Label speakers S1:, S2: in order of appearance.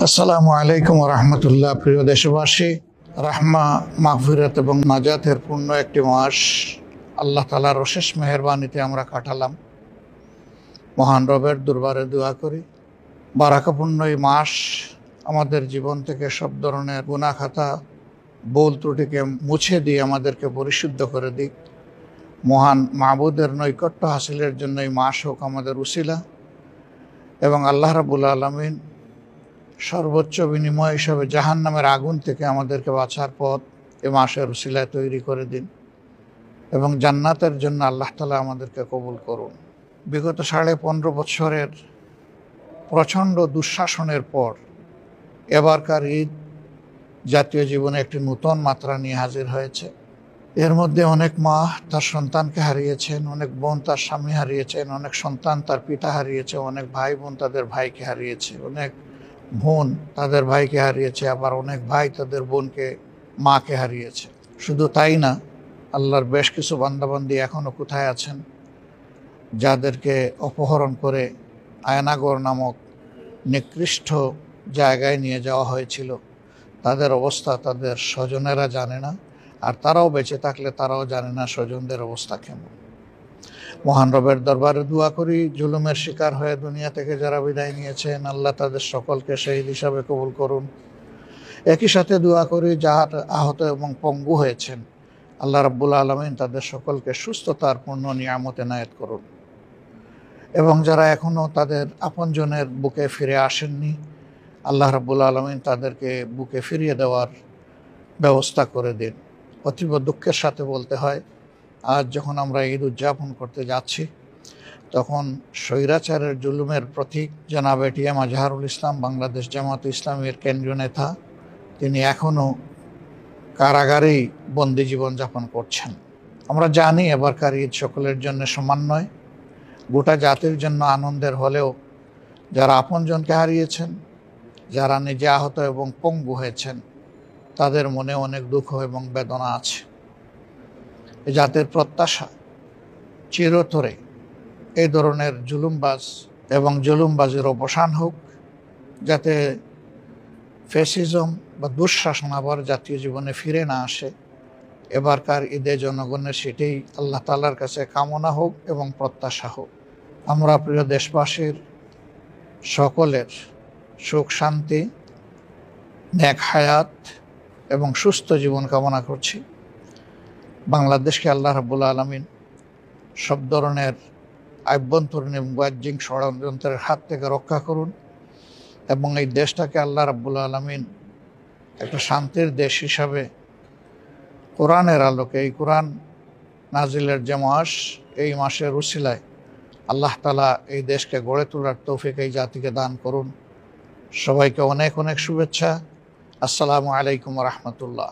S1: আসসালামু আলাইকুম রহমতুল্লাহ। প্রিয় দেশবাসী, রাহমা, মাগফিরাত এবং নাজাতের পূর্ণ একটি মাস আল্লাহ তাআলার অশেষ মেহেরবানিতে আমরা কাটালাম। মহান রবের দরবারে দোয়া করি বারাকাপূর্ণ এই মাস আমাদের জীবন থেকে সব ধরনের গুনাহ খাতা, ভুল ত্রুটিকে মুছে দিয়ে আমাদেরকে পরিশুদ্ধ করে দিক। মহান মাবুদের নৈকট্য হাসিলের জন্য এই মাস হোক আমাদের উসিলা, এবং আল্লাহ রাব্বুল আলামিন সর্বোচ্চ বিনিময় হিসাবে জাহান্নামের আগুন থেকে আমাদেরকে বাঁচার পথ এ মাসের উসিলায় তৈরি করে দিন, এবং জান্নাতের জন্য আল্লাহ তাআলা আমাদেরকে কবুল করুন। বিগত 15.5 বছরের প্রচণ্ড দুঃশাসনের পর এবারকার ঈদ জাতীয় জীবনে একটি নূতন মাত্রা নিয়ে হাজির হয়েছে। এর মধ্যে অনেক মা তার সন্তানকে হারিয়েছেন, অনেক বোন তার স্বামী হারিয়েছেন, অনেক সন্তান তার পিতা হারিয়েছে, অনেক ভাই বোন তাদের ভাইকে হারিয়েছে, অনেক বোন তাদের ভাইকে হারিয়েছে, আবার অনেক ভাই তাদের বোনকে, মাকে হারিয়েছে। শুধু তাই না, আল্লাহর বেশ কিছু বান্দাবান্দি এখনও কোথায় আছেন যাদেরকে অপহরণ করে আয়নাগর নামক নিকৃষ্ট জায়গায় নিয়ে যাওয়া হয়েছিল। তাদের অবস্থা তাদের স্বজনেরা জানে না, আর তারাও বেঁচে থাকলে তারাও জানে না স্বজনদের অবস্থা কেমন। মহান রবের দরবারে দোয়া করি জুলুমের শিকার হয়ে দুনিয়া থেকে যারা বিদায় নিয়েছেন, আল্লাহ তাদের সকলকে শহীদ হিসাবে কবুল করুন। একই সাথে দোয়া করি যারা আহত এবং পঙ্গু হয়েছেন, আল্লাহ রাব্বুল আলামিন তাদের সকলকে সুস্থতার পূর্ণ নিয়ামত এনায়েত করুন। এবং যারা এখনও তাদের আপনজনের বুকে ফিরে আসেননি, আল্লাহ রাব্বুল আলামিন তাদেরকে বুকে ফিরিয়ে দেওয়ার ব্যবস্থা করে দিন। অতীব দুঃখের সাথে বলতে হয়, আজ যখন আমরা ঈদ উদযাপন করতে যাচ্ছি, তখন স্বৈরাচারের জুলুমের প্রতীক জনাব এটিএম আজহারুল ইসলাম, বাংলাদেশ জামাত ইসলামীর কেন্দ্রীয় নেতা, তিনি এখনও কারাগারেই বন্দি জীবন যাপন করছেন। আমরা জানি এবারকার ঈদ সকলের জন্য সমান নয়, গোটা জাতির জন্য আনন্দের হলেও যারা আপনজনকে হারিয়েছেন, যারা নিজে আহত এবং পঙ্গু হয়েছেন, তাদের মনে অনেক দুঃখ এবং বেদনা আছে। এ জাতির প্রত্যাশা চিরতরে এই ধরনের জুলুমবাজ এবং জুলুমবাজির অবসান হোক, যাতে ফ্যাসিজম বা দুঃশাসন আবার জাতীয় জীবনে ফিরে না আসে। এবারকার ঈদে জনগণের সেটাই আল্লাহ তাআলার কাছে কামনা হোক এবং প্রত্যাশা হোক। আমরা প্রিয় দেশবাসীর সকলের সুখ শান্তি, নেক হায়াত এবং সুস্থ জীবন কামনা করছি। বাংলাদেশকে আল্লাহ রাব্বুল আলামিন সব ধরনের আভ্যন্তরীণ এবং বাহ্যিক ষড়যন্ত্রের হাত থেকে রক্ষা করুন, এবং এই দেশটাকে আল্লাহ রাব্বুল আলামিন একটা শান্তির দেশ হিসাবে কোরআনের আলোকে, এই কোরআন নাজিলের যে মাস, এই মাসের উসিলায় আল্লাহ তাআলা এই দেশকে গড়ে তোলার তৌফিক এই জাতিকে দান করুন। সবাইকে অনেক অনেক শুভেচ্ছা। আসসালামু আলাইকুম রহমতুল্লাহ।